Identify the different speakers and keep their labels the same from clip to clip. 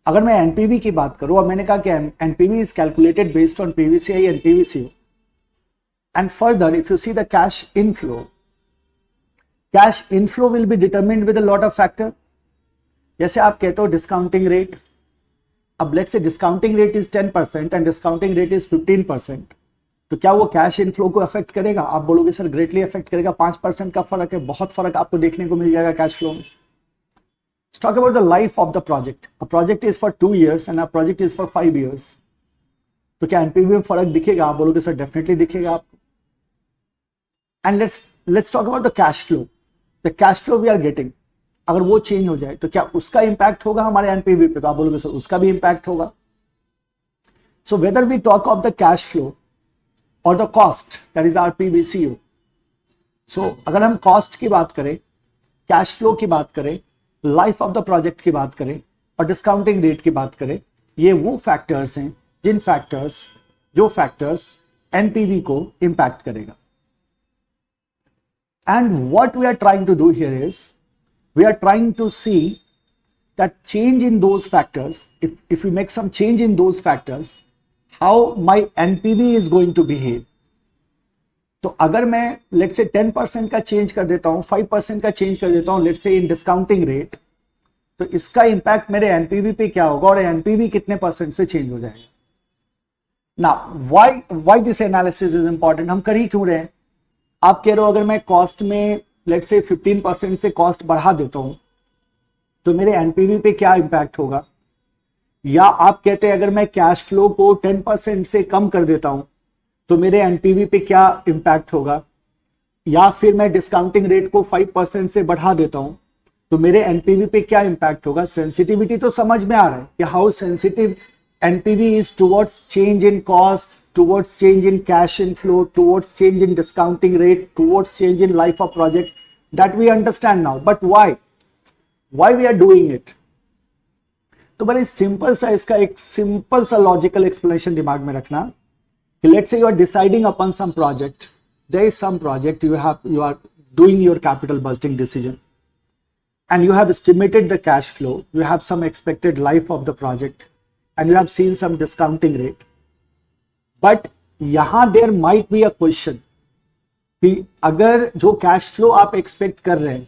Speaker 1: अगर मैं एनपीवी की बात करूं, और मैंने कहा कि NPV is calculated based on PVCI and PVCO, and further if you see the cash inflow will be determined with a lot of factor. जैसे आप कहते हो डिस्काउंटिंग रेट, अब let's say discounting rate is 10% and discounting rate is 15%, तो क्या वो cash inflow को affect करेगा? आप बोलोगे सर ग्रेटली अफेक्ट करेगा, 5% का फर्क है, बहुत फर्क आपको देखने को मिल जाएगा कैश फ्लो में. Let's talk about the life of the project. A project is for 2 years and a project is for 5 years. तो क्या एनपीवी में फर्क दिखेगा? आप बोलोगे सर डेफिनेटली दिखेगा आपको. And let's talk about the cash flow. The cash flow we are getting, अगर वो चेंज हो जाए तो क्या उसका इंपैक्ट होगा हमारे एनपीवी पे? तो आप बोलोगे सर उसका भी इंपैक्ट होगा. So whether we talk of the cash flow और the cost, that is our पीवीसीओ. सो अगर हम कॉस्ट की बात करें, कैश फ्लो की बात करें, लाइफ ऑफ द प्रोजेक्ट की बात करें और डिस्काउंटिंग रेट की बात करें, ये वो फैक्टर्स हैं जो फैक्टर्स एनपीवी को इंपैक्ट करेगा. And what we are trying to do here is we are trying to see that change in those factors, if you make some change in those factors, how my NPV is going to behave. तो अगर मैं let's say 10% का change कर देता हूं, 5% का change कर देता हूं let's say in discounting rate, तो इसका इंपैक्ट मेरे एनपीवी पे क्या होगा और एनपीवी कितने परसेंट से चेंज हो जाएगा. ना why this analysis is important, हम कर ही क्यों रहे हैं? आप कह रहे हो अगर मैं कॉस्ट में लेट्स से 15% से कॉस्ट बढ़ा देता हूं तो मेरे एनपीवी पे क्या इंपैक्ट होगा, या आप कहते हैं अगर मैं कैश फ्लो को 10% से कम कर देता हूं तो मेरे एनपीवी पे क्या इंपैक्ट होगा, या फिर मैं डिस्काउंटिंग रेट को 5% से बढ़ा देता हूं तो मेरे एनपीवी पे क्या इंपैक्ट होगा. सेंसिटिविटी तो समझ में आ रहा है कि how sensitive NPV is towards change in cost, towards change in cash inflow, towards change in discounting rate, towards change in life of project. That we understand now, but why we are doing it? तो बड़े simple सा, इसका एक simple सा logical explanation दिमाग में रखना. Let's say you are deciding upon some project. There is some project you are doing your capital budgeting decision, and you have estimated the cash flow. You have some expected life of the project, and you have seen some discounting rate. But यहाँ there might be a question कि अगर जो cash flow आप expect कर रहे हैं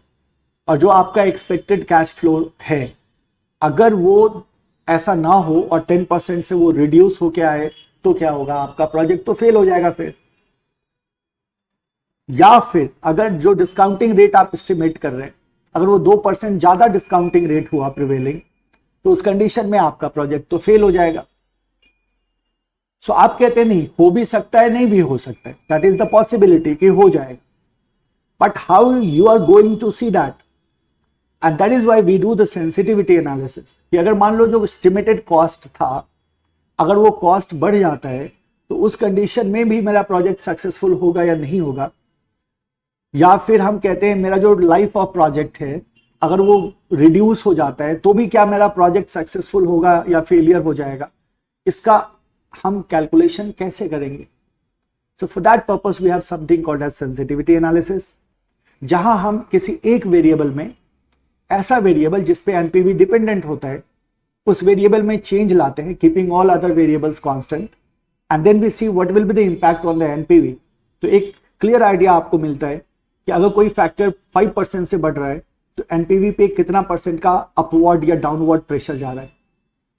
Speaker 1: और जो आपका एक्सपेक्टेड कैश फ्लो है, अगर वो ऐसा ना हो और 10% से वो रिड्यूस होके आए तो क्या होगा? आपका प्रोजेक्ट तो फेल हो जाएगा फिर. या फिर अगर जो डिस्काउंटिंग रेट आप एस्टिमेट कर रहे हैं, अगर वो 2% ज्यादा डिस्काउंटिंग रेट हुआ प्रिवेलिंग, तो उस कंडीशन में आपका प्रोजेक्ट तो फेल हो जाएगा. सो आप कहते हैं नहीं, हो भी सकता है, नहीं भी हो सकता है, दैट इज द पॉसिबिलिटी कि हो जाएगा. But how you are going to see that? And that is why we do the sensitivity analysis. कि अगर मान लो जो एस्टिमेटेड कॉस्ट था, अगर वो कॉस्ट बढ़ जाता है तो उस कंडीशन में भी मेरा प्रोजेक्ट सक्सेसफुल होगा या नहीं होगा. या फिर हम कहते हैं मेरा जो लाइफ ऑफ प्रोजेक्ट है, अगर वो रिड्यूस हो जाता है तो भी क्या मेरा प्रोजेक्ट सक्सेसफुल होगा या फेलियर हो जाएगा. इसका हम कैलकुलेशन कैसे करेंगे? So for that purpose we have something called as sensitivity analysis, जहां हम किसी एक वेरिएबल में, ऐसा वेरिएबल जिसपे एनपीवी डिपेंडेंट होता है, उस वेरिएबल में चेंज लाते हैं, keeping all other variables constant, and then we see what will be the impact on the NPV. तो एक क्लियर आइडिया आपको मिलता है कि अगर कोई फैक्टर 5% से बढ़ रहा है तो एनपीवी पे कितना परसेंट का अपवर्ड या डाउनवर्ड प्रेशर जा रहा है.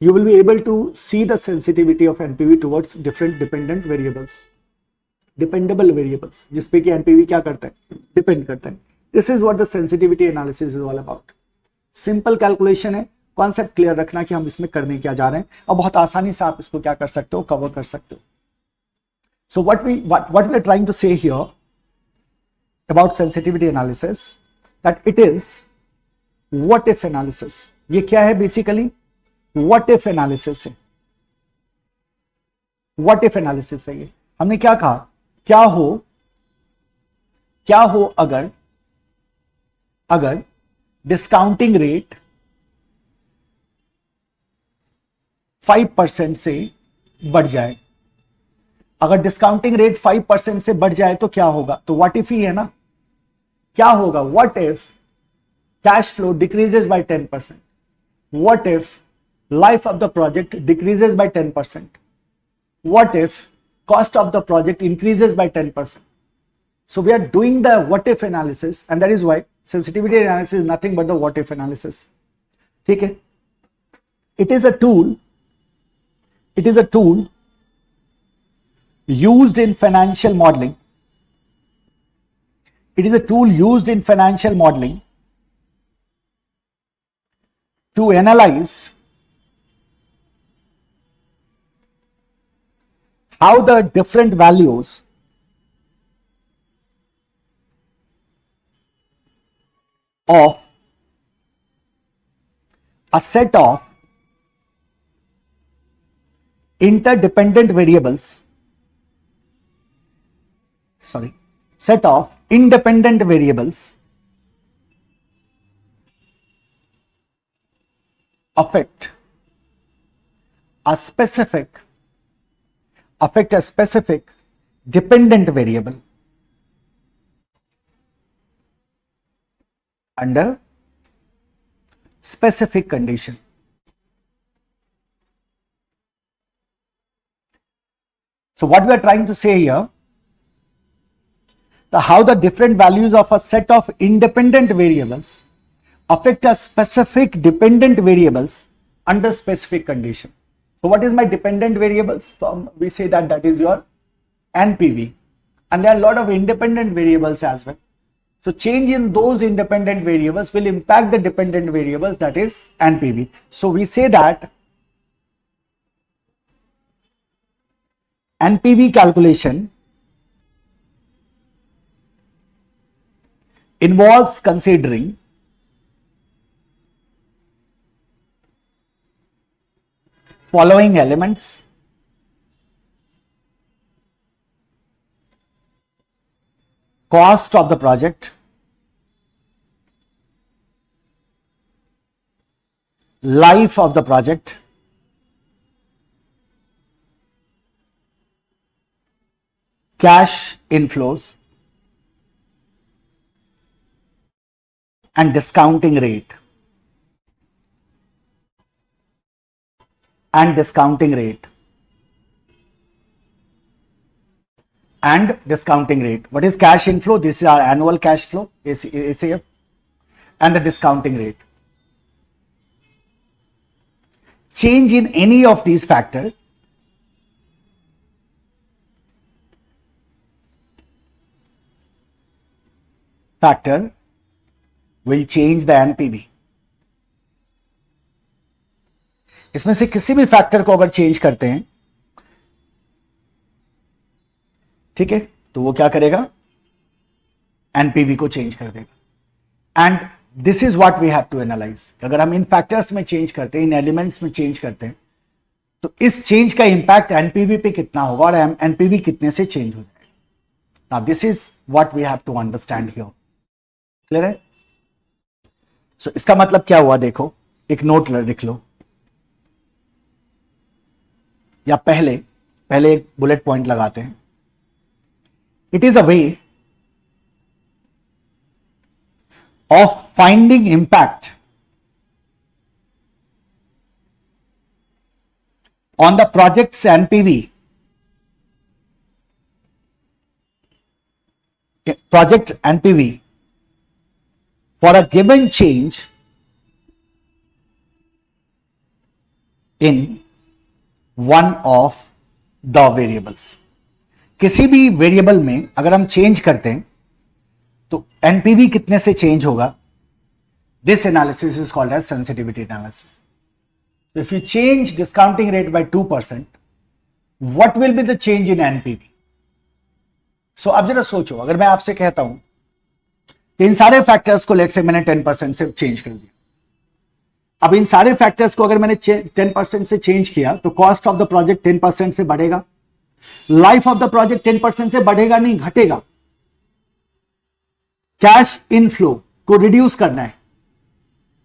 Speaker 1: You will be able to see the sensitivity of NPV towards different dependent variables, dependable variables, जिसपे कि एनपीवी क्या करता है, डिपेंड करता है. This is what the sensitivity analysis is all about. Simple calculation है, कॉन्सेप्ट क्लियर रखना कि हम इसमें करने क्या जा रहे हैं, और बहुत आसानी से आप इसको क्या कर सकते हो, कवर कर सकते हो. सो what we are trying to say here about sensitivity analysis, that it is what if analysis. ये क्या है? बेसिकली what if analysis है. what if analysis है ये. हमने क्या कहा, क्या हो अगर डिस्काउंटिंग रेट 5% से बढ़ जाए. अगर डिस्काउंटिंग रेट 5% से बढ़ जाए तो क्या होगा? तो व्हाट इफ ही है ना, क्या होगा? What if cash flow decreases by 10%? What if life of the project decreases by 10%? What if cost of the project increases by 10%? So we are doing the what if analysis, and that is why sensitivity analysis is nothing but the what if analysis. ठीक है? It is a tool used in financial modeling. It is a tool used in financial modeling to analyze how the different values of a set of interdependent variables, set of independent variables affect a specific dependent variable under specific condition. So what we are trying to say here, how the different values of a set of independent variables affect a specific dependent variables under specific condition. So what is my dependent variables? So we say that is your NPV, and there are a lot of independent variables as well. So change in those independent variables will impact the dependent variables, that is NPV. So we say that NPV calculation involves considering following elements: cost of the project, life of the project, cash inflows, and discounting rate. What is cash inflow? This is our annual cash flow, ACF, and the discounting rate. Change in any of these factor will change the NPV. इसमें से किसी भी factor को अगर change करते हैं, ठीक है, तो वो क्या करेगा? एनपीवी को चेंज कर देगा. And this is what we have to analyse. अगर हम इन फैक्टर्स में चेंज करते हैं, इन एलिमेंट्स में चेंज करते हैं, तो इस चेंज का इंपैक्ट एनपीवी पे कितना होगा और एनपीवी कितने से चेंज हो जाएगा. Now this is what we have to understand here. Clear है? सो इसका मतलब क्या हुआ? देखो, एक नोट लिख लो, या पहले एक बुलेट पॉइंट लगाते हैं. It is a way of finding impact on the projects NPV, project NPV for a given change in one of the variables. किसी भी वेरिएबल में अगर हम चेंज करते हैं तो एनपीवी कितने से चेंज होगा? This analysis is called as sensitivity analysis. If you change discounting rate by 2%, what will be the change in NPV? सो अब जरा सोचो, अगर मैं आपसे कहता हूं कि इन सारे फैक्टर्स को लेट से मैंने 10% से चेंज कर दिया. अब इन सारे फैक्टर्स को अगर मैंने 10% से चेंज किया तो कॉस्ट ऑफ द प्रोजेक्ट 10% से बढ़ेगा, लाइफ ऑफ द प्रोजेक्ट 10% से बढ़ेगा नहीं, घटेगा. कैश इनफ्लो को रिड्यूस करना है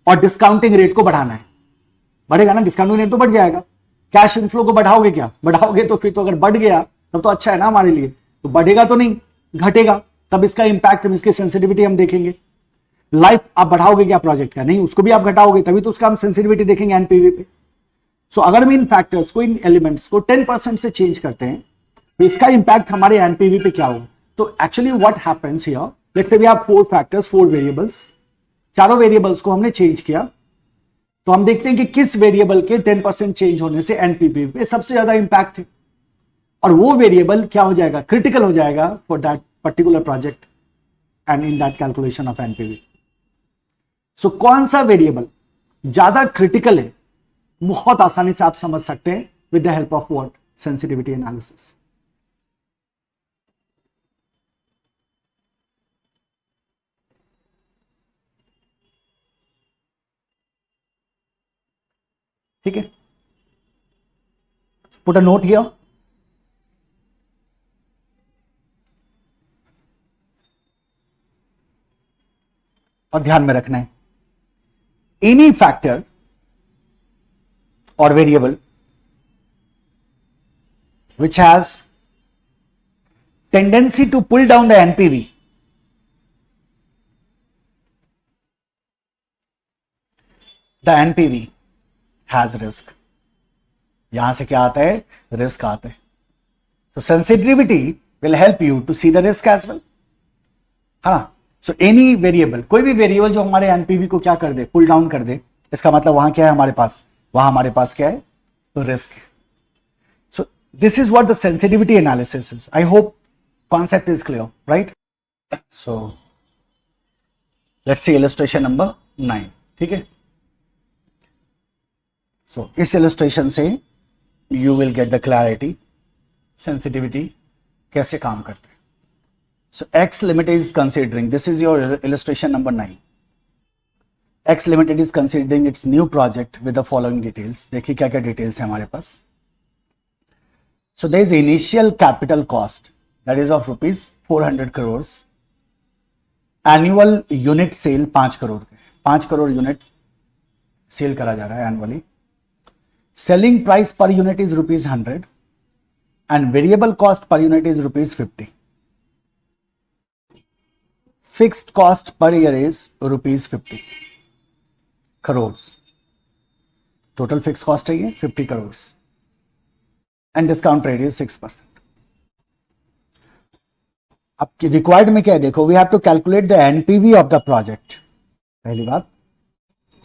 Speaker 1: और डिस्काउंटिंग रेट को बढ़ाना है. बढ़ेगा ना, डिस्काउंटिंग रेट तो बढ़ जाएगा. कैश इनफ्लो को बढ़ाओगे क्या? बढ़ाओगे तो फिर तो अगर बढ़ गया तब तो अच्छा है ना हमारे लिए. तो बढ़ेगा तो नहीं, घटेगा. तब इसका इंपैक्ट, इसकी सेंसिटिविटी हम देखेंगे. लाइफ आप बढ़ाओगे क्या प्रोजेक्ट का? नहीं, उसको भी आप घटाओगे, तभी तो उसका हम सेंसिटिविटी देखेंगे एनपीवी पे. सो अगर हम इन फैक्टर्स को, इन एलिमेंट्स को 10% से चेंज करते हैं तो इसका इंपैक्ट हमारे एनपीवी पे क्या होगा? तो actually what happens here, let's say we have 4 factors, 4 variables, चारों वेरिएबल्स को हमने चेंज किया, तो हम देखते हैं कि किस वेरिएबल के 10% चेंज होने से एनपीवी पे सबसे ज्यादा इंपैक्ट है, और वो वेरिएबल क्या हो जाएगा? क्रिटिकल हो जाएगा for that particular project and in that calculation of NPV. सो कौन सा वेरिएबल ज्यादा क्रिटिकल है, बहुत आसानी से आप समझ सकते हैं with the help of what? Sensitivity analysis. ठीक है, पुट अ नोट हियर। और ध्यान में रखना है, any factor or variable which has tendency to pull down the NPV, the NPV has risk. यहां से क्या आता है? रिस्क आता है। So sensitivity will help you to see the risk as well, है ना? So any variable, कोई भी वेरिएबल जो हमारे एनपीवी को क्या कर दे? पुल डाउन कर दे, इसका मतलब वहां क्या है हमारे पास? वहां हमारे पास क्या है? तो रिस्क है। So this is what the sensitivity analysis is. I hope concept is clear, right? So let's see illustration number 9। ठीक है, सो इस इलस्ट्रेशन से you will get the clarity sensitivity कैसे काम करते हैं। So X limited is considering, this is your illustration number 9। X Limited is considering its new project with the following details. देखिए क्या क्या डिटेल्स है हमारे पास। So there is initial capital cost that is of rupees 400 crores. Annual unit sale 5 crore के, 5 crore unit cell करा जा रहा है annually. Selling price per unit is rupees 100 and variable cost per unit is rupees 50. Fixed cost per year is rupees 50 crores. Total fix cost है ये 50 crore and discount rate is 6%। आपकी required में क्या है? देखो, we have to calculate the NPV of the project, पहली बात।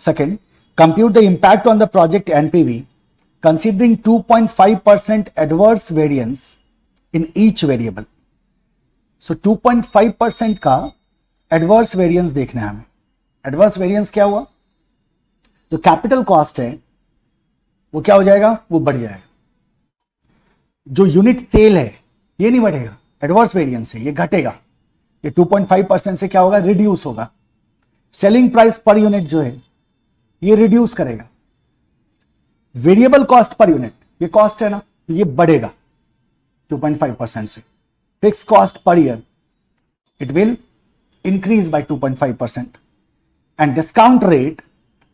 Speaker 1: Second, compute the impact on the project NPV considering 2.5% adverse variance in each variable. So 2.5% का एडवर्स वेरिएंस देखना है हमें। एडवर्स वेरिएंस क्या हुआ? जो कैपिटल कॉस्ट है वो क्या हो जाएगा? वो बढ़ जाएगा। जो यूनिट सेल है ये नहीं बढ़ेगा, एडवर्स वेरिएंस है, ये घटेगा। ये 2.5% से क्या होगा? रिड्यूस होगा। सेलिंग प्राइस पर यूनिट जो है ये रिड्यूस करेगा। वेरिएबल कॉस्ट पर यूनिट, ये कॉस्ट है ना, ये बढ़ेगा 2.5% से। Fix cost per year it will increase by 2.5% and discount rate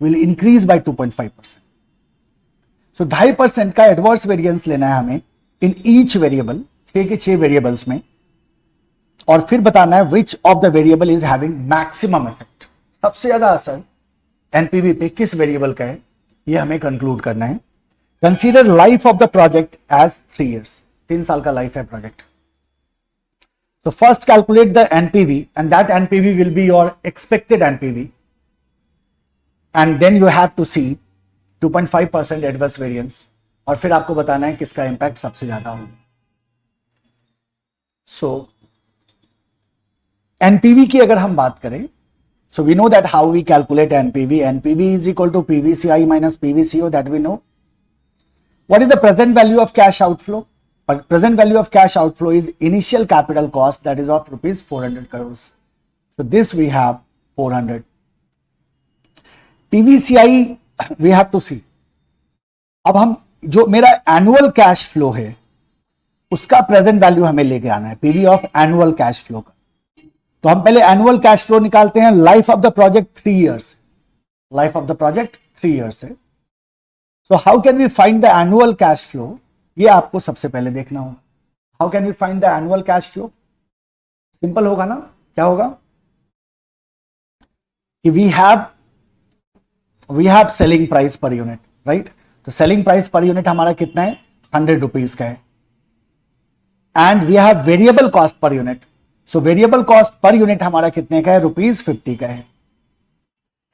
Speaker 1: will increase by 2.5%. So 2.5% का एडवर्स वेरिएंस लेना है हमें इन ईच वेरिएबल, 6 के 6 वेरिएबल्स में, और फिर बताना है which of the variable is having maximum effect. सबसे ज्यादा असर एनपीवी पे किस वेरिएबल का है, ये हमें कंक्लूड करना है। Consider life of the project as 3 years, 3 साल का लाइफ है प्रोजेक्ट। तो first calculate the NPV and that NPV will be your expected NPV, and then you have to see 2.5% adverse variance, और फिर आपको बताना है किसका इंपैक्ट सबसे ज्यादा होगा। सो एनपीवी की अगर हम बात करें, so we know that how we calculate NPV. NPV is equal to PVCI minus PVCO, that we know. What is the present value of cash outflow? Present value of cash outflow is initial capital cost that is of rupees 400 crores. So this we have 400. PVCI we have to see. अब हम जो मेरा annual cash flow है उसका present value हमें लेके आना है, PV of annual cash flow का। तो हम पहले एनुअल कैश फ्लो निकालते हैं। Life of the project 3 years, life of the project 3 years है। So how can we find the annual cash flow, ये आपको सबसे पहले देखना होगा। How can we find the annual cash flow? Simple होगा ना, क्या होगा कि we have selling price per unit, right? तो सेलिंग प्राइस पर यूनिट हमारा कितना है, 100 रुपीज का है. And we have variable cost per unit. So variable cost per unit हमारा कितने का है, ₹50 का है.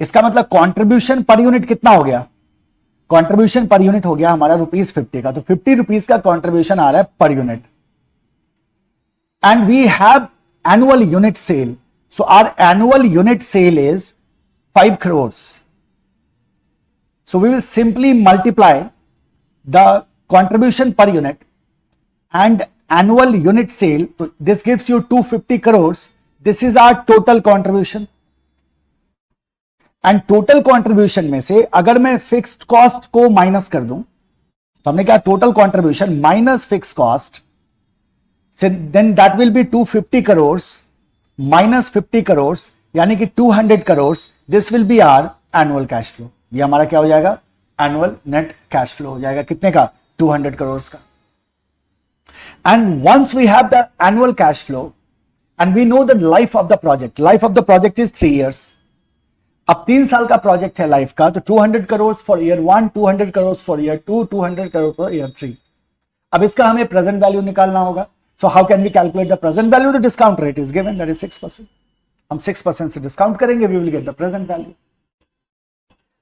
Speaker 1: इसका मतलब कंट्रीब्यूशन पर यूनिट कितना हो गया, कंट्रीब्यूशन पर यूनिट हो गया हमारा ₹50 का. तो 50 रुपीज का कंट्रीब्यूशन आ रहा है per unit. And we have annual unit sale. So our annual unit sale is 5 crores. So we will simply multiply the contribution per unit and annual unit sale. So this gives you 250 crores. This is our total contribution. And total contribution में से अगर मैं fixed cost को minus कर दूं, तो हमने कहा total contribution minus fixed cost, then that will be 250 crores minus 50 crores, यानी कि 200 crores. This will be our annual cash flow. ये हमारा क्या हो जाएगा, एनुअल नेट कैश फ्लो हो जाएगा. कितने का, 200 करोड़ का. And once we have the annual cash flow and we know the life of the project. Life of the project is 3 years. अब 3 साल का प्रोजेक्ट है लाइफ का, तो 200 crore for year 1, 200 crore for year 2, 200 crore for year 3. अब इसका हमें प्रेजेंट वैल्यू निकालना होगा. So how can we calculate the present value. The discount rate is given, that is 6%. हम 6% से डिस्काउंट करेंगे, we will get the present value.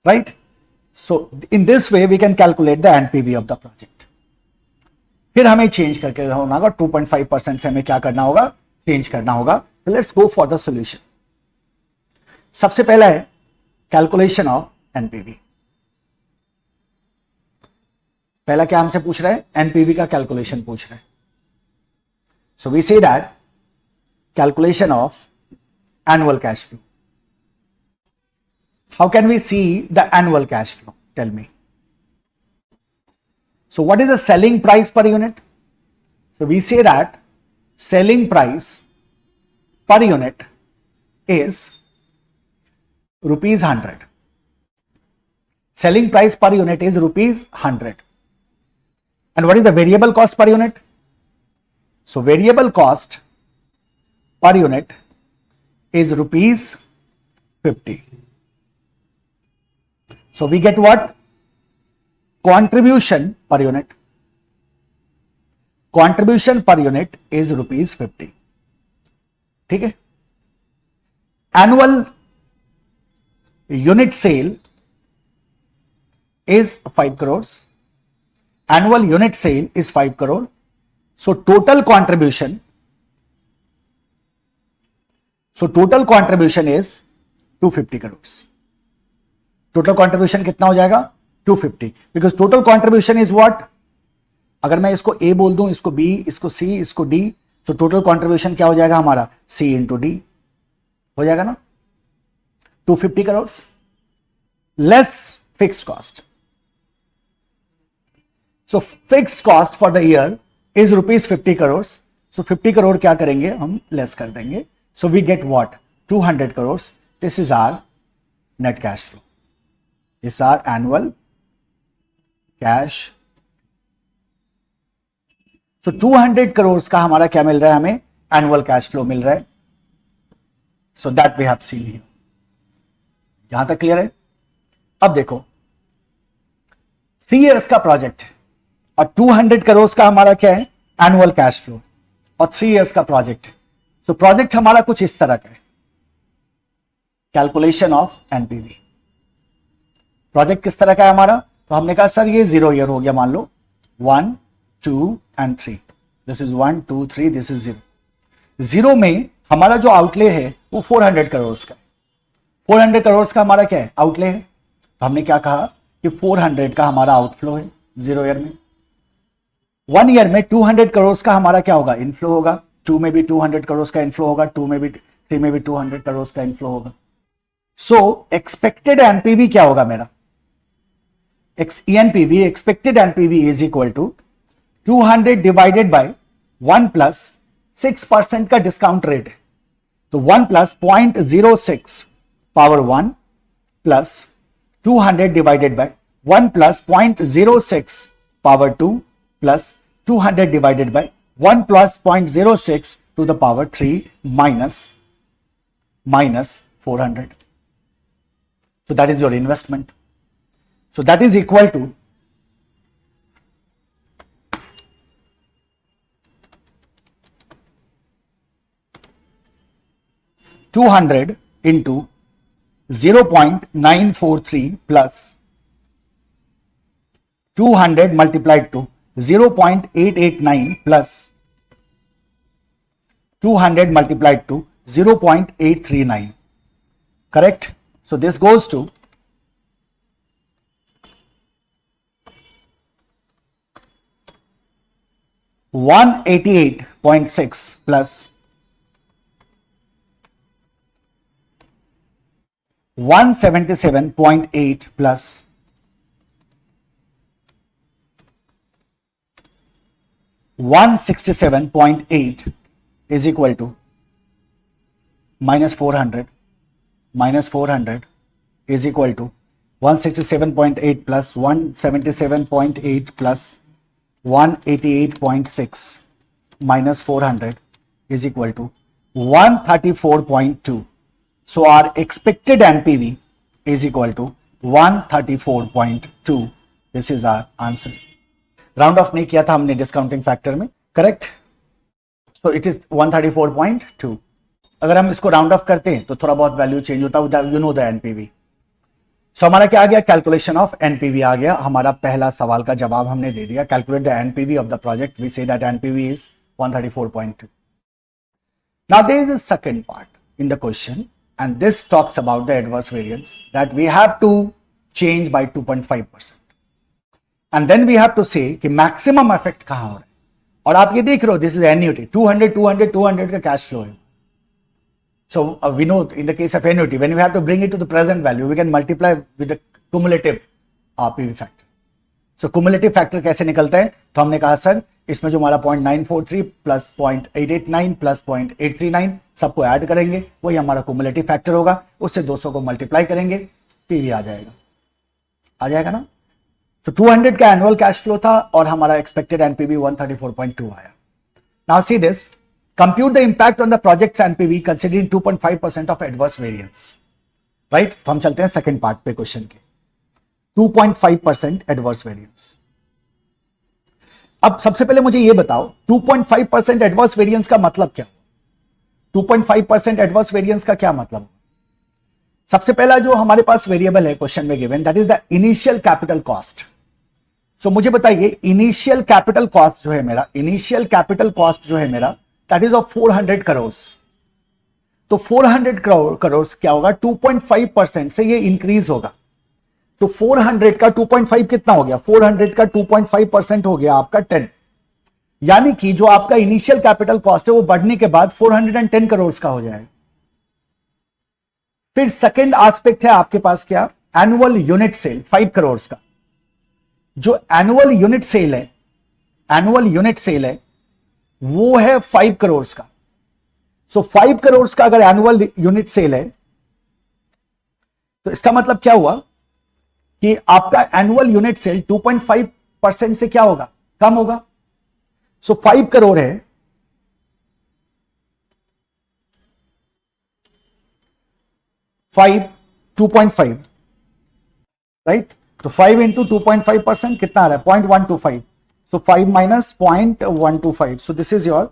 Speaker 1: Right? So in this way we can calculate the NPV of the project. फिर हमें change करके होना होगा, 2.5% से हमें क्या करना होगा, चेंज करना होगा. So let's go for the solution. सबसे पहला है कैलकुलेशन ऑफ NPV. पहला क्या हमसे पूछ रहा है, NPV का कैलकुलेशन पूछ रहा है. So we say that calculation of annual cash flow. How can we see the annual cash flow? Tell me. So what is the selling price per unit? So we say that selling price per unit is ₹100. Selling price per unit is ₹100. And what is the variable cost per unit? So variable cost per unit is ₹50. So we get what? Contribution per unit. Contribution per unit is ₹50. ठीक है. Annual unit sale is 5 crores. Annual unit sale is 5 crore. So total contribution is 250 crores. Total contribution कितना हो जाएगा, 250. Because total contribution is what, अगर मैं इसको ए बोल दूं, इसको बी, इसको सी, इसको डी, तो टोटल कॉन्ट्रीब्यूशन क्या हो जाएगा हमारा, सी इंटू डी हो जाएगा ना. 250 crore less fixed cost. So fixed cost for the year is ₹50 crore. So 50 crore क्या करेंगे, हम लेस कर देंगे. So we get what, 200 crore. This is our net cash flow. This is our annual cash. So 200 crore का हमारा क्या मिल रहा है, हमें एनुअल कैश फ्लो मिल रहा है. So that we have seen here. यहां तक क्लियर है. अब देखो 3 years का प्रोजेक्ट है और 200 करोड़ का हमारा क्या है, एनुअल कैश फ्लो, और 3 years का प्रोजेक्ट है. सो प्रोजेक्ट हमारा कुछ इस तरह का है. Calculation of NPV. प्रोजेक्ट किस तरह का है हमारा, तो हमने कहा सर ये 0 year हो गया, मान लो 1, 2 and 3. This is 1, 2, 3, this is 0. 0 में हमारा जो आउटले है वो 400 करोड़ का है. 400 करोड़ का हमारा क्या है, आउटले है. तो हमने क्या कहा कि 400 का हमारा आउटफ्लो है 0 year में. 1 year में 200 करोड़ का हमारा क्या होगा, इनफ्लो होगा. 2 में भी 200 करोड़ का इनफ्लो होगा, 2 में भी 3 में भी 200 करोड़ का इनफ्लो होगा. सो एक्सपेक्टेड एनपीवी क्या होगा मेरा, ENPV, expected NPV is equal to 200 divided by 1 plus 6% का डिस्काउंट रेट है. तो 1 plus 0.06 power 1 plus 200 divided by 1 plus 0.06 power 2 plus 200 divided by 1 plus 0.06 to the power 3 minus 400. So that is your investment. So that is equal to 200 into 0.943 plus 200 multiplied to 0.889 plus 200 multiplied to 0.839. Correct? So this goes to 188.6 plus 177.8 plus 167.8 is equal to minus 400 is equal to 167.8 plus 177.8 plus 188.6 minus 400 is equal to 134.2. So our expected NPV is equal to 134.2. This is our answer. Round of नहीं किया था हमने discounting factor में, correct? So it is 134.2. अगर हम इसको round of करते हैं तो थोड़ा बहुत वैल्यू चेंज होता है, यू नो द एनपीवी. सो हमारा क्या आ गया? कैलकुलेशन ऑफ एनपीवी आ गया. हमारा पहला सवाल का जवाब हमने दे दिया. Calculate the NPV of the project. We say that NPV is 134.2. Now there is a second part in the question and this talks about the adverse variance that we have to change by 2.5%. And then we have to say कि maximum effect कहां हो रहा है. और आप ये देख रहे हो, दिस इज एन्युटी. 200 का कैश फ्लो है. So we know in the case of annuity, when we have to bring it to the present value, we can multiply with the cumulative PV factor. So cumulative factor कैसे निकलता है? तो हमने कहा sir इसमें जो हमारा 0.943 प्लस 0.889 प्लस 0.839 सबको ऐड करेंगे, वही हमारा cumulative factor होगा. उससे 200 को मल्टीप्लाई करेंगे, पीवी आ जाएगा ना. So 200 का एनुअल कैश फ्लो था और हमारा एक्सपेक्टेड एनपीवी 134.2 आया. Now see this. Compute the impact on the project's NPV considering 2.5% of adverse variance. Right? तो हम चलते हैं सेकंड पार्ट पे क्वेश्चन के. 2.5% adverse variance. अब सबसे पहले मुझे ये बताओ 2.5% adverse variance का मतलब क्या? 2.5% adverse variance का क्या मतलब? सबसे पहला जो हमारे पास वेरिएबल है क्वेश्चन में given, that is the initial capital cost. So मुझे बताइए इनिशियल कैपिटल कॉस्ट जो है मेरा, that is of 400 crores. तो 400 crores क्या होगा? 2.5% से ये इंक्रीज होगा. तो 400 का 2.5 कितना हो गया? 400 का 2.5% हो गया आपका 10. यानी कि जो आपका इनिशियल कैपिटल कॉस्ट है वो बढ़ने के बाद 410 करोड़ का हो जाएगा. फिर सेकेंड एस्पेक्ट है आपके पास क्या? एनुअल यूनिट सेल 5 करोड़ का. जो एनुअल यूनिट सेल है वो है 5 करोड़ का. सो 5 करोड़ का अगर एनुअल यूनिट सेल है तो इसका मतलब क्या हुआ कि आपका एनुअल यूनिट सेल 2.5% से क्या होगा? कम होगा. सो 5 करोड़ है, 2.5 राइट. तो 5 इंटू 2.5% कितना आ रहा है? 0.125. So 5 minus 0.125. So this is your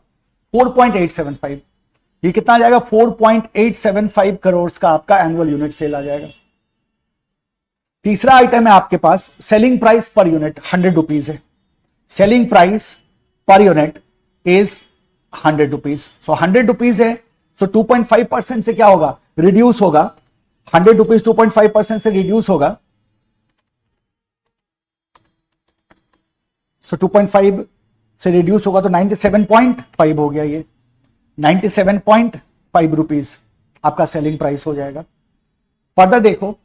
Speaker 1: 4.875. ये कितना आ जाएगा? 4.875 करोड़ का आपका एनुअल यूनिट सेल आ जाएगा. तीसरा आइटम है आपके पास selling price per unit 100 rupees है. Selling price per unit is 100 rupees. So 100 rupees है. सो 2.5% से क्या होगा? रिड्यूस होगा. 100 रुपीज 2.5% से रिड्यूस होगा. सो 2.5 से रिड्यूस होगा तो 97.5 हो गया. ये 97.5 रुपीज आपका सेलिंग प्राइस हो जाएगा. फर्दर देखो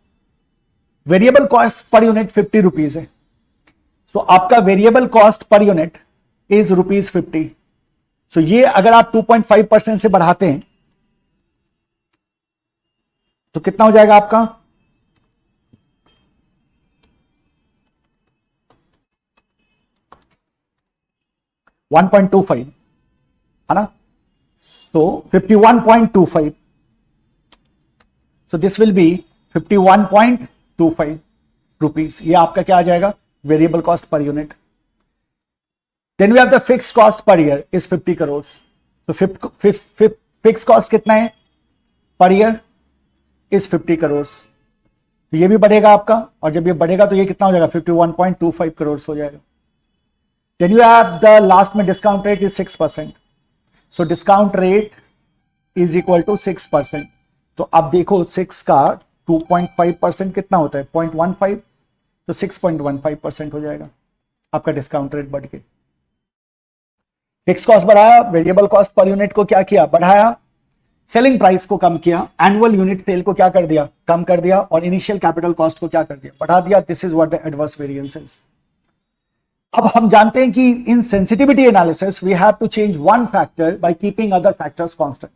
Speaker 1: variable cost per unit 50 rupees है. सो आपका variable cost per unit is ₹50. सो ये अगर आप 2.5% से बढ़ाते हैं तो कितना हो जाएगा आपका? 1.25 है ना. So 51.25. So this will be 51.25 rupees. ये आपका क्या आ जाएगा? Variable cost per unit. Then we have the fix cost per year is 50 crore. तो फिक्स कॉस्ट कितना है? पर ईयर इज 50 करोड़। तो ये भी बढ़ेगा आपका, और जब ये बढ़ेगा तो ये कितना हो जाएगा 51.25 करोड़ हो जाएगा। Then you have the last में discount rate is 6%। So discount rate is equal to 6%। तो अब देखो 6 का 2.5% कितना होता है 0.15, तो 6.15% हो जाएगा आपका डिस्काउंट रेट बढ़ के। फिक्स कॉस्ट बढ़ाया, वेरिएबल कॉस्ट पर यूनिट को क्या किया, बढ़ाया, सेलिंग प्राइस को कम किया, एनुअल यूनिट सेल को क्या कर दिया, कम कर दिया, और इनिशियल कैपिटल कॉस्ट को क्या कर दिया, बढ़ा दिया। This is what the adverse variance is. अब हम जानते हैं कि in sensitivity analysis we have to change one factor by keeping other factors constant.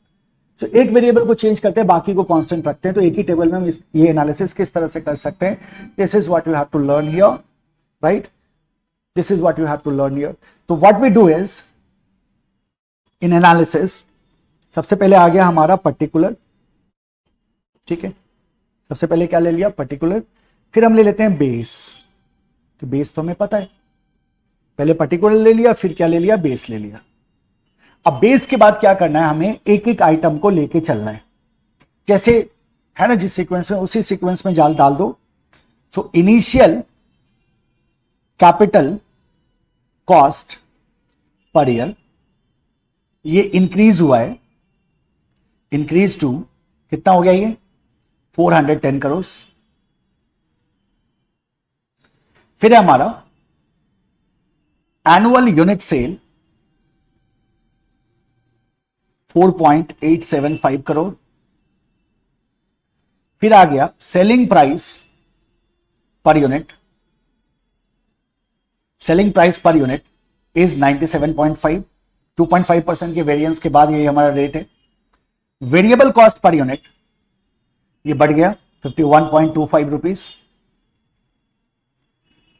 Speaker 1: तो एक वेरिएबल को चेंज करते हैं, बाकी को कांस्टेंट रखते हैं। तो एक ही टेबल में हम ये एनालिसिस किस तरह से कर सकते हैं, this is what you have to learn here, right, this is what you have to learn here. तो what we do is in analysis, सबसे पहले आ गया हमारा पर्टिकुलर, ठीक है, सबसे पहले क्या ले लिया, पर्टिकुलर, फिर हम ले लेते हैं बेस। तो बेस तो हमें पता है, पहले पर्टिकुलर ले लिया, फिर क्या ले लिया, बेस ले लिया। अब बेस के बाद क्या करना है, हमें एक एक आइटम को लेके चलना है, जैसे है ना जिस सीक्वेंस में, उसी सीक्वेंस में जाल डाल दो। So initial capital cost per year ये इंक्रीज हुआ है, इंक्रीज टू कितना हो गया, ये 410 करोड़। फिर है हमारा एनुअल यूनिट सेल 4.875 करोड़। फिर आ गया selling price per unit, selling price per unit is 97.5, 2.5% के वेरिएंस के बाद ये हमारा रेट है। वेरिएबल कॉस्ट पर यूनिट ये बढ़ गया 51.25 rupees.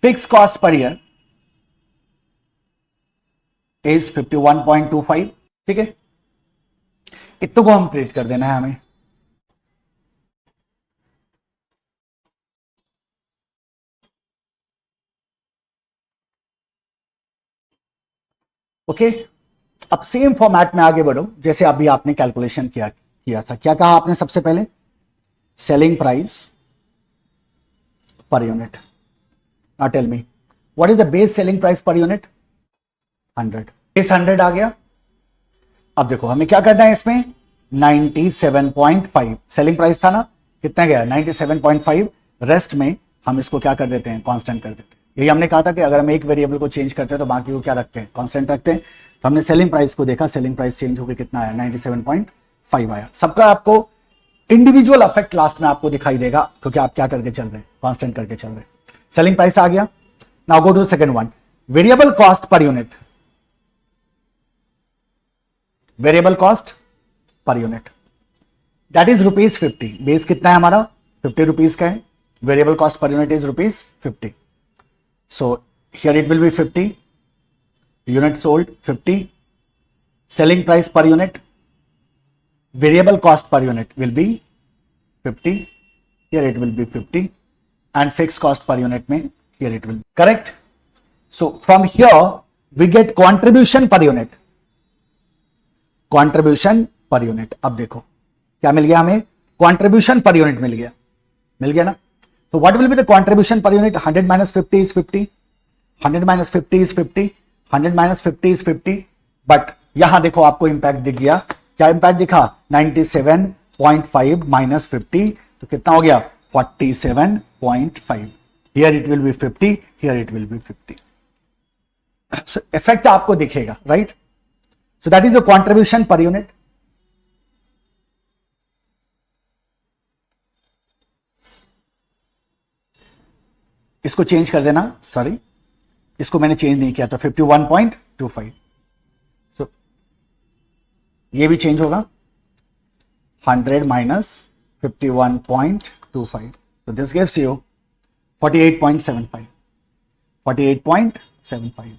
Speaker 1: Fix cost per year is 51.25, ठीक है, इतने को हम ट्रीट कर देना है हमें। ओके, अब सेम फॉर्मेट में आगे बढ़ो, जैसे अभी आपने कैलकुलेशन किया था। क्या कहा आपने सबसे पहले, selling price per unit. Now tell me what is the base selling price per unit, 100, base 100 आ गया। अब देखो हमें क्या करना है इसमें, 97.5 सेलिंग प्राइस था ना, कितना गया 97.5, रेस्ट में हम इसको क्या कर देते हैं, कांस्टेंट कर देते हैं। यही हमने कहा था कि अगर हम एक वेरिएबल को चेंज करते हैं तो बाकी को क्या रखते हैं, कांस्टेंट रखते हैं। तो हमने सेलिंग प्राइस को देखा, सेलिंग प्राइस चेंज होकर कितना आया, 97.5 आया। सबका आपको इंडिविजुअल इफेक्ट लास्ट में आपको दिखाई देगा, क्योंकि आप क्या करके चल रहे हैं, कांस्टेंट करके चल रहे हैं। सेलिंग प्राइस आ गया। Now go to second one, variable cost per unit, variable cost per unit that is ₹50। Base कितना है हमारा, 50 रुपीज का है, variable cost per unit is ₹50। So here it will be 50, unit sold 50, selling price per unit, variable cost per unit will be 50, here it will be 50, and fix cost per unit में here it will, correct. So from here we get contribution per unit, contribution per unit. अब देखो क्या मिल गया हमें, contribution per unit मिल गया ना। So what will be the contribution per unit, 100 minus 50 is 50, 100 minus 50 is 50, 100 minus 50 is 50। But यहां देखो आपको इंपैक्ट दिख गया, क्या इंपैक्ट दिखा, 97.5 minus 50, तो कितना हो गया 47.5। Here it will be 50, here it will be 50। So effect आपको दिखेगा, right. So that is the contribution per unit. इसको चेंज कर देना, सॉरी इसको मैंने चेंज नहीं किया, तो 51.25। सो ये भी चेंज होगा, 100 minus 51.25, so this gives you 48.75, 48.75।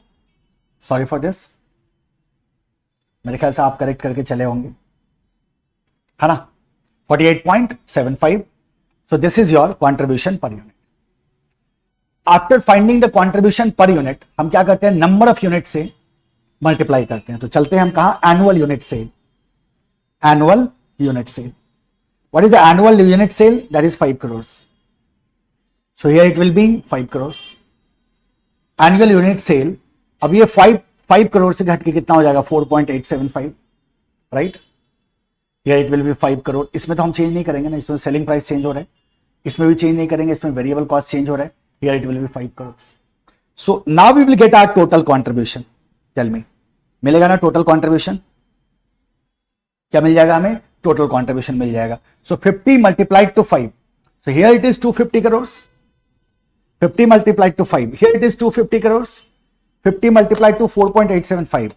Speaker 1: Sorry for this, मेरे ख्याल से आप करेक्ट करके चले होंगे, है ना, 48.75। So this is your contribution per unit. After finding the contribution per unit हम क्या करते हैं, नंबर ऑफ यूनिट से मल्टीप्लाई करते हैं। तो चलते हैं हम कहा, annual unit sale, annual unit sale. What is the annual unit sale? That is 5 crores. So here it will be 5 crores. Annual unit sale, अब ये 5 करोड़ से घट के कितना हो जाएगा 4.875, right. Here it will be 5 crore. इसमें तो हम चेंज नहीं करेंगे ना, इसमें सेलिंग प्राइस चेंज हो रहा है, इसमें भी चेंज नहीं करेंगे, इसमें वेरिएबल कॉस्ट चेंज हो रहा है. Here it will be 5 crore. So now we will get our total contribution. Tell me, मिलेगा ना टोटल कॉन्ट्रीब्यूशन? क्या मिल जाएगा हमें? टोटल कॉन्ट्रीब्यूशन मिल जाएगा. So 50 multiplied to 5. So here it is 250 crores. 50 multiplied to 5. Here it is 250 crores. 50 multiplied to 4.875.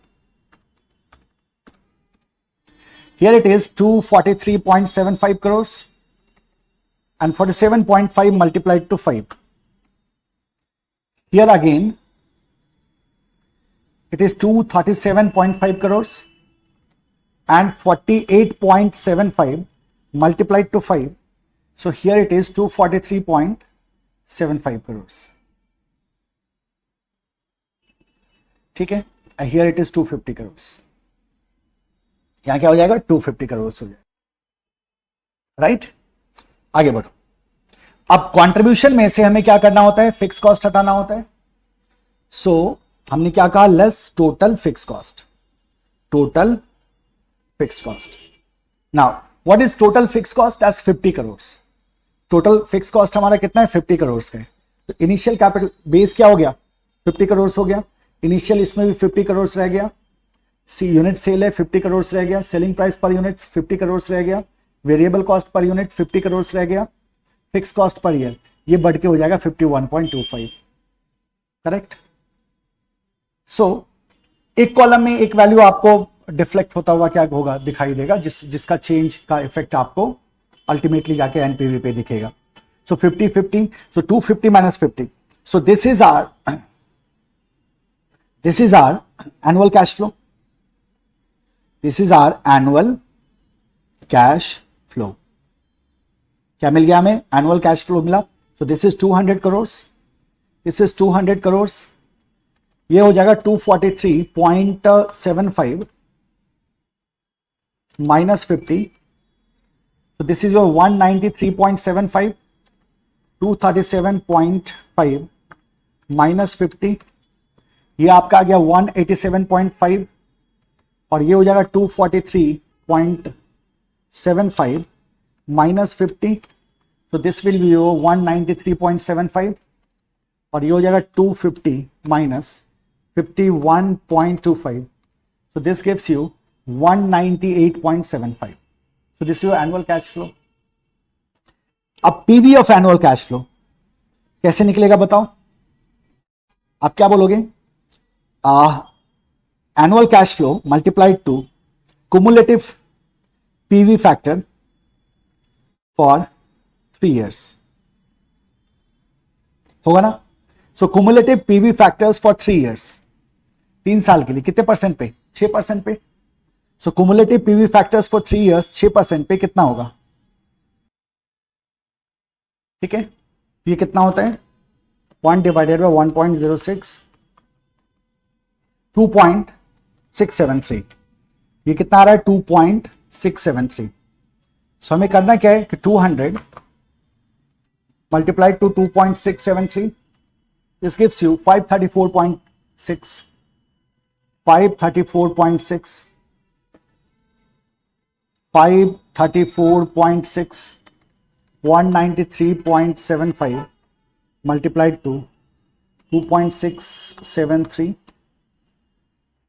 Speaker 1: Here it is 243.75 crores. And 47.5 multiplied to 5. Here again, it is 237.5 crores. And 48.75 multiplied to 5. So here it is 243.75 crores. ठीक है. Here it is 250 crores. यहां क्या हो जाएगा? 250 crores हो जाएगा. Right. आगे बढ़ो. अब कंट्रीब्यूशन में से हमें क्या करना होता है? फिक्स कॉस्ट हटाना होता है. सो हमने क्या कहा? Less total fix cost. Total fix cost. Now what is total fix cost? That's 50 crores. Total fix cost हमारा कितना है? 50 crores का है. तो इनिशियल कैपिटल बेस क्या हो गया? 50 crores हो गया. इनिशियल इसमें भी 50 crores रह गया. सी यूनिट सेल है 50 crores रह गया. Selling price per unit 50 crores रह गया. Variable cost per unit 50 crores रह गया. फिक्स कॉस्ट पर ईयर ये बढ़ के हो जाएगा 51.25. करेक्ट. सो एक कॉलम में एक वैल्यू आपको डिफ्लेक्ट होता हुआ क्या होगा? दिखाई देगा, जिसका चेंज का इफेक्ट आपको अल्टीमेटली जाके एनपीवी पे दिखेगा. So 50 so 250 minus 50. So this is our annual cash flow. This is our annual cash flow. क्या मिल गया हमें? एनुअल कैश फ्लो मिला. So this is 200 crores. This is 200 crores. ये हो जाएगा 243.75 minus 50. So this is your 193.75. 237.5 minus 50. ये आपका आ गया 187.5 और ये हो जाएगा 243.75 minus 50. So this will be your 193.75 और ये हो जाएगा 250 minus 51.25. So this gives you 198.75. So this is your annual cash flow. अब PV of annual cash flow कैसे निकलेगा बताओ? आप क्या बोलोगे? Annual cash flow multiplied to cumulative PV factor for 3 years. होगा ना? So cumulative PV factors for 3 years. 3 साल के लिए कितने परसेंट पे? 6% पे. So cumulative PV factors for 3 years 6% पे कितना होगा? ठीक है. ये कितना होता है? 1 divided by 1.06 2.673. ये कितना आ रहा है? 2.673. सो हमें करना क्या है कि 200 multiplied to 2.673. This gives you 534.6 534.6 534.6 193.75 multiplied to 2.673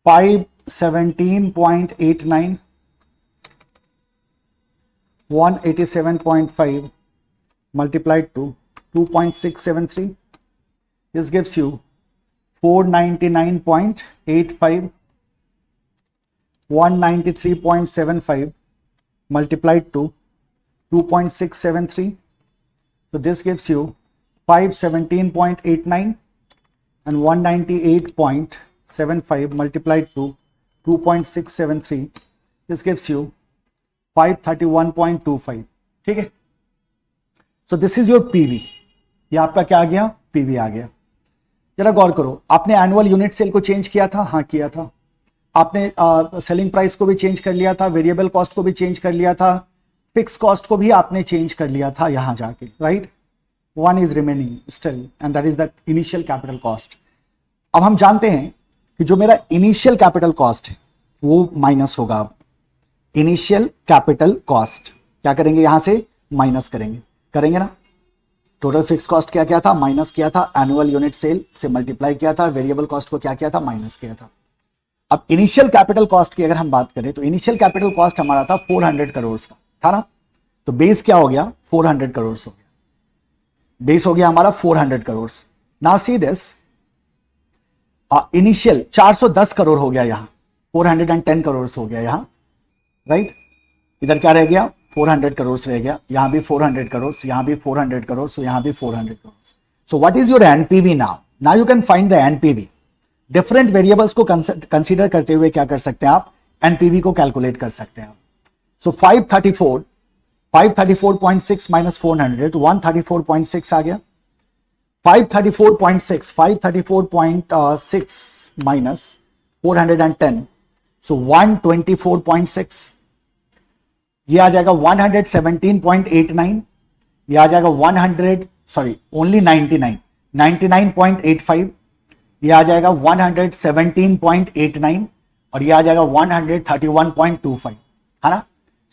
Speaker 1: 517.89 187.5 multiplied to 2.673. This gives you 499.85 193.75 multiplied to 2.673. So this gives you 517.89 and 198.75 multiplied to 2.673. This gives you 531.25. ठीक है. So this is your PV. ये आपका क्या आ गया? PV आ गया. जरा गौर करो, आपने एनुअल यूनिट सेल को चेंज किया था? हाँ किया था. आपने सेलिंग प्राइस को भी चेंज कर लिया था, वेरिएबल कॉस्ट को भी चेंज कर लिया था, फिक्स कॉस्ट को भी आपने चेंज कर लिया था यहां जाके, right. One is remaining still and that is the initial capital cost. अब हम जानते हैं कि जो मेरा इनिशियल कैपिटल कॉस्ट है वो माइनस होगा। अब इनिशियल कैपिटल कॉस्ट क्या करेंगे, यहां से माइनस करेंगे ना। टोटल फिक्स कॉस्ट क्या क्या था, माइनस किया था, एनुअल यूनिट सेल से मल्टीप्लाई किया था, वेरिएबल कॉस्ट को क्या किया था, माइनस किया था। अब इनिशियल कैपिटल कॉस्ट की अगर हम बात करें तो इनिशियल कैपिटल कॉस्ट हमारा था 400 करोड़ का, था ना। तो बेस क्या हो गया, 400 करोड़ हो गया, बेस हो गया हमारा 400 crore. Now see this, initial 410 crore हो गया, यहां 410 करोड़ हो गया यहां, राइट। इधर क्या रह गया, 400 करोड़ रह गया, यहां भी 400 करोड़, यहां भी 400 करोड़, सो यहां भी 400 crore. So what is your NPV now? Now you can find the NPV. Different variables को कंसीडर करते हुए क्या कर सकते हैं आप, एनपीवी को कैलकुलेट कर सकते हैं आप। सो 534.6 माइनस 400 तो 134.6 आ गया। 534.6 माइनस 410 सो 124.6, ये आ जाएगा 117.89, ये आ जाएगा 99.85, ये आ जाएगा 117.89 और ये आ जाएगा 131.25, है ना।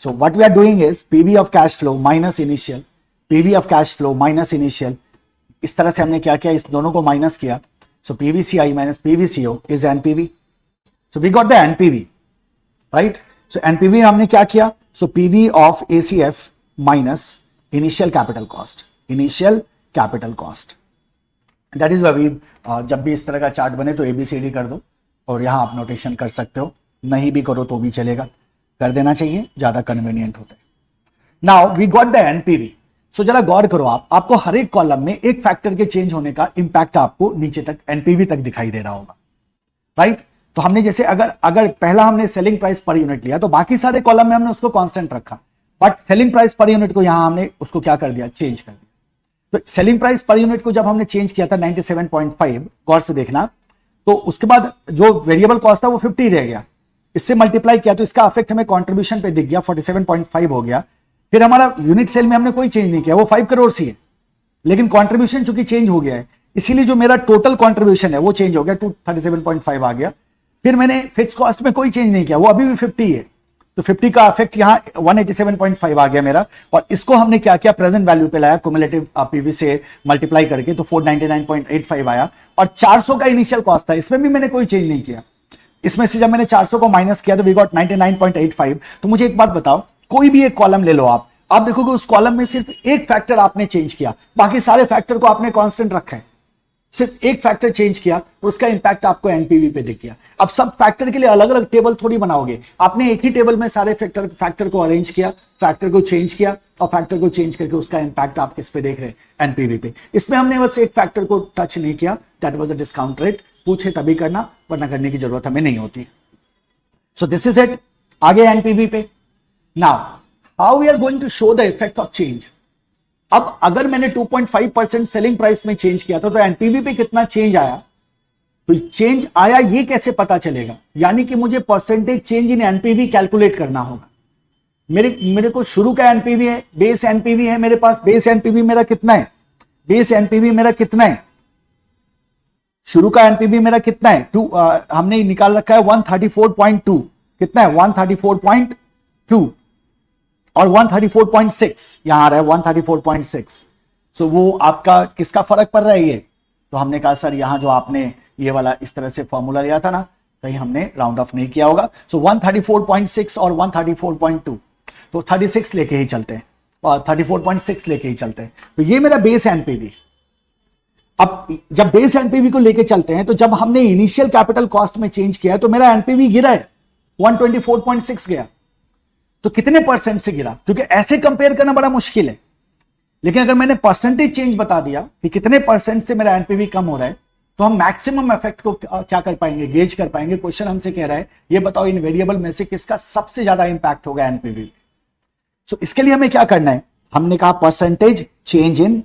Speaker 1: So what we are doing is PV of cash flow minus initial, PV of cash flow minus initial, इस तरह से हमने क्या किया, इस दोनों को माइनस किया। So PVCI minus PVCO is NPV. So we got the NPV, right. So NPV हमने क्या किया, so PV of ACF minus initial capital cost, initial capital cost. That is we, जब भी इस तरह का चार्ट बने तो एबीसीडी कर दो और यहां आप नोटेशन कर सकते हो, नहीं भी करो तो भी चलेगा, कर देना चाहिए, ज्यादा कन्वीनियंट होता है। Now we got the NPV. So जरा गौर करो आप, आपको हर एक कॉलम में एक फैक्टर के चेंज होने का इंपैक्ट आपको नीचे तक एनपीवी तक दिखाई दे रहा होगा, राइट। तो हमने जैसे अगर पहला हमने सेलिंग प्राइस पर यूनिट लिया तो बाकी सारे कॉलम में हमने उसको कांस्टेंट रखा, but selling price per unit को यहां हमने उसको क्या कर दिया, चेंज कर दिया। तो सेलिंग प्राइस पर यूनिट को जब हमने चेंज किया था 97.5, गौर से देखना, तो उसके बाद जो वेरिएबल कॉस्ट था वो 50 रह गया, इससे मल्टीप्लाई किया तो इसका अफेक्ट हमें कंट्रीब्यूशन पे दिख गया, 47.5 हो गगया। फिर हमारा यूनिट सेल में हमने कोई चेंज नहीं किया, वो 5 करोड़ ही है, लेकिन कंट्रीब्यूशन चूंकि चेंज हो गया है इसीलिए जो मेरा टोटल कंट्रीब्यूशन है वो चेंज हो गया, 237.5 आ गया। फिर मैंने फिक्स कॉस्ट में कोई चेंज नहीं किया, वो अभी भी 50 है, तो 50 का अफेक्ट यहां 187.5 आ गया मेरा, और इसको हमने क्या किया, प्रेजेंट वैल्यू पे लाया, क्युमुलेटिव पीवी से मल्टीप्लाई करके, तो 499.85 आया। और 400 का इनिशियल कॉस्ट था, इसमें भी मैंने कोई चेंज नहीं किया, इसमें से जब मैंने 400 को माइनस किया तो वी गॉट 99.85। तो मुझे एक बात बताओ, कोई भी एक कॉलम ले लो आप देखोगे उस कॉलम में सिर्फ एक फैक्टर आपने चेंज किया, बाकी सारे फैक्टर को आपने कांस्टेंट रखा है, सिर्फ एक फैक्टर चेंज किया और उसका इंपैक्ट आपको एनपीवी पे दिख गया। अब सब फैक्टर के लिए अलग अलग टेबल थोड़ी बनाओगे, आपने एक ही टेबल में सारे फैक्टर को अरेंज किया, फैक्टर को चेंज किया और फैक्टर को चेंज करके उसका इंपैक्ट आप किस पे देख रहे हैं, एनपीवी पे। इसमें हमने बस एक फैक्टर को टच नहीं किया, that was the discount rate. पूछे तभी करना, वरना करने की जरूरत हमें नहीं होती। सो दिस इज इट, आगे एनपीवी पे। Now how we are going to show the effect of change. अब अगर मैंने 2.5% सेलिंग प्राइस में चेंज किया था तो एनपीवी पे कितना चेंज आया, तो चेंज आया ये कैसे पता चलेगा, यानी कि मुझे percentage change in NPV calculate करना होगा। मेरे को शुरू का एनपीवी है, बेस एनपीवी है मेरे पास, बेस एनपीवी मेरा कितना है, बेस एनपीवी मेरा कितना है, शुरू का एनपीवी मेरा कितना है, हमने निकाल रखा है 134.2, कितना है 134.2 और 134.6 यहां आ रहा है 134.6। सो वो आपका किसका फर्क पड़ रहा है ये, तो हमने कहा सर यहां जो आपने ये वाला इस तरह से फॉर्मूला लिया था ना, कहीं हमने राउंड ऑफ नहीं किया होगा। सो 134.6 और 134.2, तो 36 लेके ही चलते हैं और 34.6 लेके ही चलते हैं, तो ये मेरा बेस एनपीवी। अब जब बेस एनपीवी को लेके चलते हैं तो जब हमने इनिशियल कैपिटल कॉस्ट में चेंज किया है तो मेरा एनपीवी गिरा है, 124.6 गया। तो कितने परसेंट से गिरा, क्योंकि ऐसे कंपेयर करना बड़ा मुश्किल है, लेकिन अगर मैंने परसेंटेज चेंज बता दिया कि कितने परसेंट से मेरा एनपीवी कम हो रहा है, तो हम मैक्सिमम इफेक्ट को क्या कर पाएंगे, गेज कर पाएंगे। क्वेश्चन हमसे कह रहा है ये बताओ इन वेरिएबल में से किसका सबसे ज्यादा इंपैक्ट होगा एनपीवी। सो इसके लिए हमें क्या करना है, हमने कहा percentage change in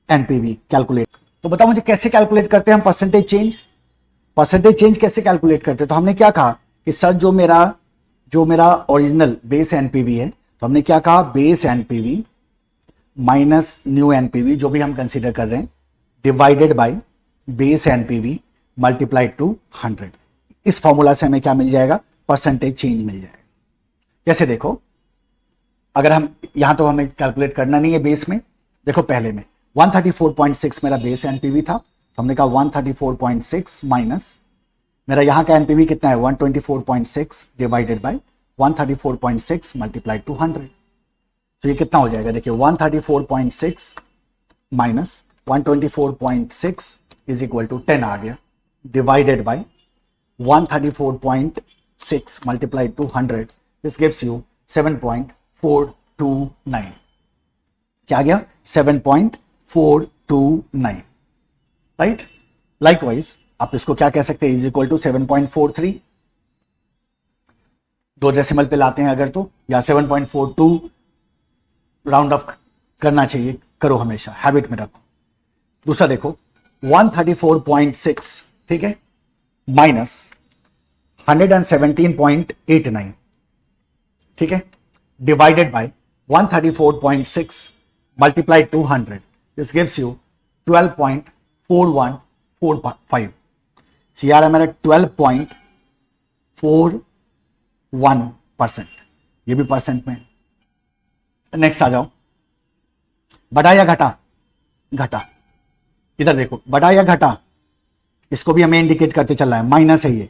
Speaker 1: NPV calculate. तो बताओ मुझे कैसे कैलकुलेट करते हैं हम परसेंटेज चेंज, परसेंटेज चेंज कैसे कैलकुलेट करते हैं। तो हमने क्या कहा कि सर जो मेरा ओरिजिनल बेस एनपीवी है, तो तो हमने क्या कहा, base NPV minus new NPV जो भी हम कंसीडर कर रहे हैं divided by base NPV multiplied to 100। इस फॉर्मूला से हमें क्या मिल जाएगा, परसेंटेज चेंज मिल जाएगा। जैसे देखो, अगर हम यहां तो हमें कैलकुलेट करना नहीं है बेस में, देखो पहले में 134.6 मेरा बेस एनपीवी था, तो हमने कहा 134.6 माइनस मेरा यहां का एनपीवी कितना है 124.6 डिवाइडेड बाय 134.6 मल्टीप्लाइड टू 100। तो ये कितना हो जाएगा, देखिए 134.6 माइनस 124.6 इज इक्वल टू 10 आ गया, divided by 134.6 multiplied to 100, this gives you 7.429। क्या आ गया, 7.429, राइट। लाइकवाइज आप इसको क्या कह सकते हैं, इज इक्वल टू 7.43, 2 डेसिमल पे लाते हैं अगर तो, या 7.42 राउंड ऑफ करना चाहिए, करो हमेशा, हैबिट में रखो। दूसरा देखो 134.6, ठीक है, माइनस 117.89, ठीक है, divided by 134.6 multiplied to 100, this gives you 12.4145। यार है मेरा 12.41%, ये भी परसेंट में। नेक्स्ट आ जाओ, बढ़ा या घटा, घटा, इधर देखो बढ़ा या घटा, इसको भी हमें इंडिकेट करते चल रहा है, माइनस है ये,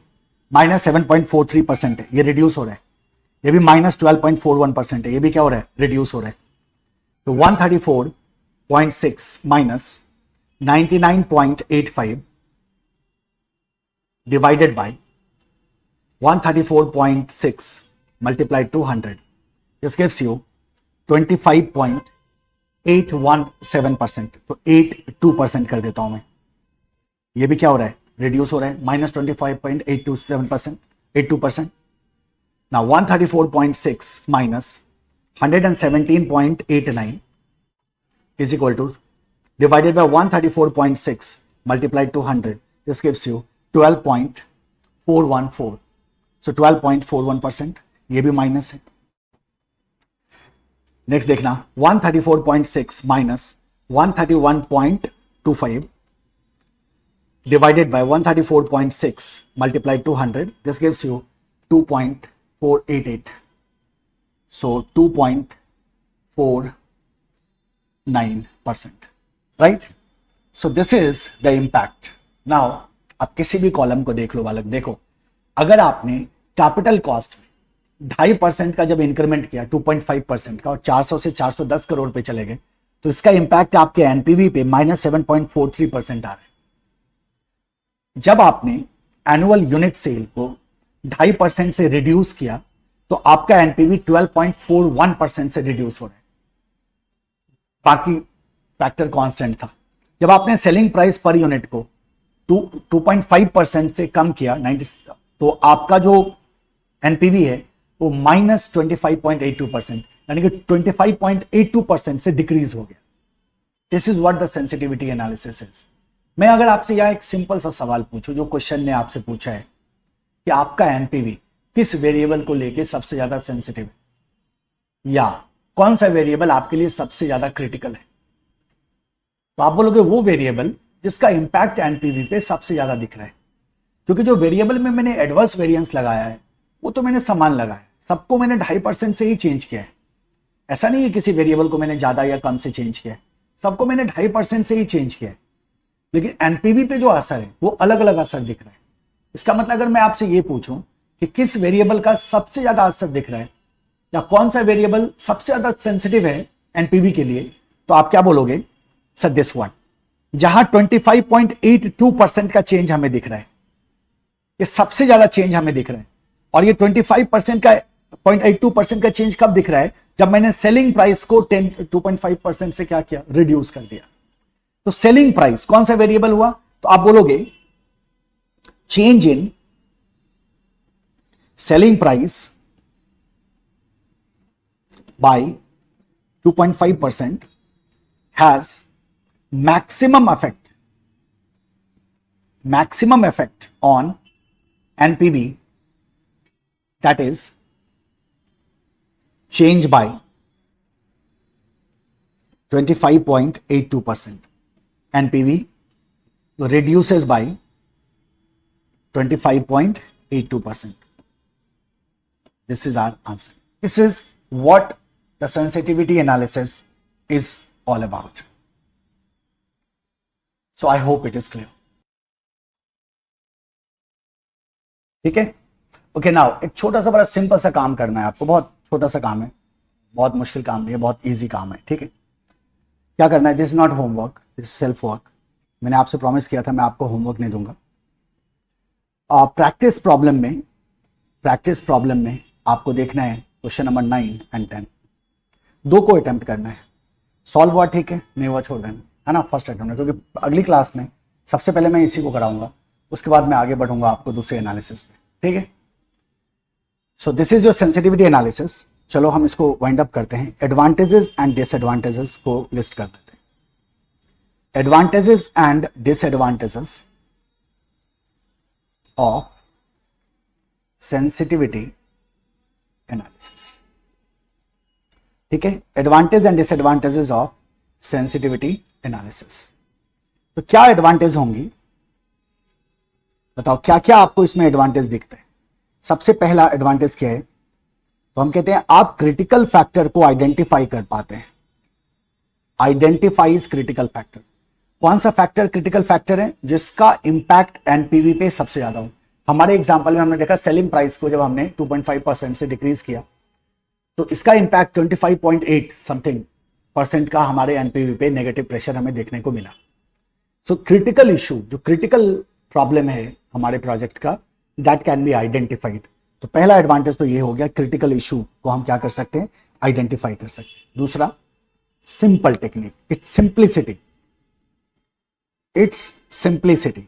Speaker 1: माइनस 7.43% है, ये रिड्यूस हो रहा है। ये भी माइनस 12.41% है, ये भी क्या हो रहा है, रिड्यूस हो रहा है। तो 134.6 minus 99.85 divided by 134.6 multiplied to 100, this gives you 25.817%। तो 82% कर देता हूं मैं, ये भी क्या हो रहा है, रिड्यूस हो रहा है, minus 25.827%, 82%। Now 134.6 minus 117.89 is equal to, divided by 134.6 multiplied to 100, this gives you 12.414. So 12.41%, ये भी माइनस है। नेक्स्ट देखना 134.6 minus 131.25 divided by 134.6 multiplied to 100, this gives you 2.488. So 2.49%, right? So this is the impact. Now आप किसी भी column को देख लो बालक, देखो अगर आपने कैपिटल कॉस्ट 2.5% का जब इंक्रीमेंट किया 2.5% का और 400 से 410 करोड़ पे चले गए, तो इसका इंपैक्ट आपके एनपीवी पे -7.43% आ रहा है। जब आपने एनुअल यूनिट सेल को 2.5% से रिड्यूस किया तो आपका एनपीवी 12.41% से रिड्यूस हो रहा है, बाकी फैक्टर कांस्टेंट था। जब आपने सेलिंग प्राइस पर यूनिट को 2.5% से कम किया 90, तो आपका जो एनपीवी है वो -25.82%, यानी कि 25.82% से डिक्रीज हो गया। This is what the sensitivity analysis is. मैं अगर आपसे यह एक सिंपल सा सवाल पूछूं, जो क्वेश्चन ने आपसे पूछा है कि आपका एनपीवी किस वेरिएबल को लेके सबसे ज्यादा सेंसिटिव है, या कौन सा वेरिएबल आपके लिए सबसे ज्यादा क्रिटिकल है, तो आप बोलोगे वो वेरिएबल जिसका इंपैक्ट एनपीवी पे सबसे ज्यादा दिख रहा है। क्योंकि जो वेरिएबल में मैंने एडवर्स वेरिएंस लगाया है वो तो मैंने समान लगाया है, सबको मैंने 2.5% से ही चेंज किया है। ऐसा नहीं है किसी वेरिएबल को मैंने ज्यादा या कम से चेंज किया है, सबको मैंने 2.5% से ही चेंज किया है। लेकिन एनपीवी पे जो असर है वो अलग अलग असर दिख रहा है। इसका मतलब अगर मैं आपसे ये पूछूं कि किस वेरिएबल का सबसे ज्यादा असर दिख रहा है या कौन सा वेरिएबल सबसे ज्यादा सेंसिटिव है एनपीवी के लिए, तो आप क्या बोलोगे, सर दिस वन। जहां 25.82% का चेंज हमें दिख रहा है, ये सबसे ज्यादा चेंज हमें दिख रहा है। और ये 25% का 0.82% का चेंज कब दिख रहा है, जब मैंने सेलिंग प्राइस को 2.5% से क्या किया, रिड्यूस कर दिया। तो सेलिंग प्राइस कौन सा वेरिएबल हुआ, तो आप बोलोगे change in selling price by 2.5% has maximum effect on NPV, that is change by 25.82%. NPV reduces by 25.82%. This is our answer. This is what the sensitivity analysis is all about. So I hope it is clear. ठीक है? Okay, now एक छोटा सा बड़ा simple सा काम करना है आपको, बहुत छोटा सा काम है, बहुत मुश्किल काम नहीं है, बहुत इजी काम है. ठीक है, क्या करना है? This is not homework, this self work. मैंने आपसे प्रॉमिस किया था मैं आपको होमवर्क नहीं दूंगा. प्रैक्टिस प्रॉब्लम में आपको देखना है क्वेश्चन नंबर 9 एंड 10, दो को अटेम्प्ट करना है. सॉल्व हुआ ठीक है, नहीं हुआ छोड़ देना है ना, फर्स्ट अटेम्प्ट में, क्योंकि अगली क्लास में सबसे पहले मैं इसी को कराऊंगा, उसके बाद मैं आगे बढ़ूंगा आपको दूसरे एनालिसिस पे. ठीक है, so this is your sensitivity analysis. चलो हम इसको वाइंड अप करते हैं. एडवांटेजेस एंड डिसएडवांटेजेस को लिस्ट कर देते हैं. Advantages and disadvantages of sensitivity analysis. ठीक है, advantage and disadvantages of sensitivity analysis. तो क्या एडवांटेज होंगी बताओ, क्या क्या आपको इसमें एडवांटेज दिखते हैं? सबसे पहला एडवांटेज क्या है? तो हम कहते हैं आप क्रिटिकल फैक्टर को आइडेंटिफाई कर पाते हैं. Identifies critical factor. कौन सा फैक्टर क्रिटिकल फैक्टर है? जिसका इंपैक्ट एनपीवी पे सबसे ज्यादा हो. हमारे एग्जांपल में हमने देखा सेलिंग प्राइस को जब हमने 2.5% से डिक्रीज किया तो इसका इंपैक्ट 25.8 समथिंग % का हमारे एनपीवी पे नेगेटिव प्रेशर हमें देखने को मिला. सो क्रिटिकल इशू, जो क्रिटिकल प्रॉब्लम है हमारे प्रोजेक्ट का, दैट कैन बी आइडेंटिफाइड. तो पहला एडवांटेज तो ये हो गया, क्रिटिकल इशू को हम क्या कर सकते हैं? आइडेंटिफाई कर सकते हैं. दूसरा, simple technique, it's simplicity. It's simplicity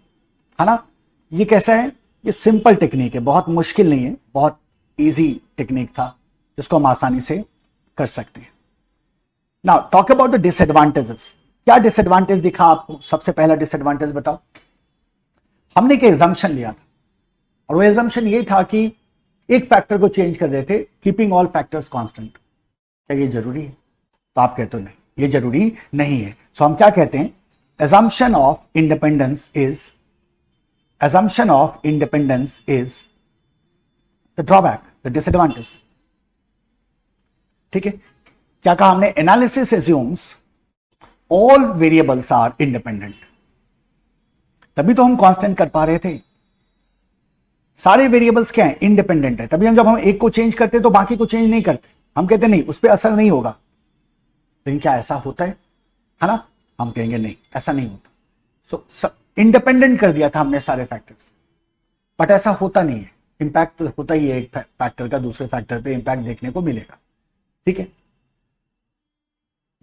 Speaker 1: है ना. ये कैसा है? ये सिंपल टेक्निक है, बहुत मुश्किल नहीं है, बहुत इजी टेक्निक था जिसको हम आसानी से कर सकते हैं. Now talk about the disadvantages. क्या डिसएडवांटेज दिखा आपको? सबसे पहला डिसएडवांटेज बताओ. हमने एक एजम्पशन लिया था और वो एजम्पशन ये था कि एक फैक्टर को चेंज कर देते, कीपिंग ऑल फैक्टर्स कांस्टेंट. क्या ये जरूरी है? तो आप कहते हो नहीं, ये जरूरी नहीं है. सो हम क्या कहते हैं? assumption of independence is the drawback, the disadvantage. ठीक है, क्या कहा हमने? Analysis assumes all variables are independent. तभी तो हम कांस्टेंट कर पा रहे थे. सारे वेरिएबल्स क्या हैं? इंडिपेंडेंट है. तभी जब हम एक को चेंज करते तो बाकी को चेंज नहीं करते. हम कहते नहीं, उस पर असर नहीं होगा. लेकिन क्या ऐसा होता है ना? हम कहेंगे नहीं, ऐसा नहीं होता. सो इंडिपेंडेंट कर दिया था हमने सारे फैक्टर्स, बट ऐसा होता नहीं है. इंपैक्ट तो होता ही है, एक फैक्टर का दूसरे फैक्टर पे इंपैक्ट देखने को मिलेगा. ठीक है.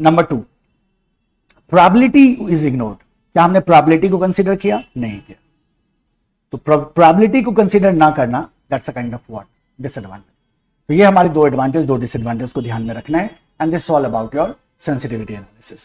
Speaker 1: Number 2, probability is ignored. क्या हमने प्रोबेबिलिटी को कंसीडर किया? नहीं किया. तो प्रोबेबिलिटी को कंसीडर ना करना, that's a kind of what? Disadvantage. तो ये हमारे दो एडवांटेज, दो डिसएडवांटेज को ध्यान में रखना है. And this all about your sensitivity analysis.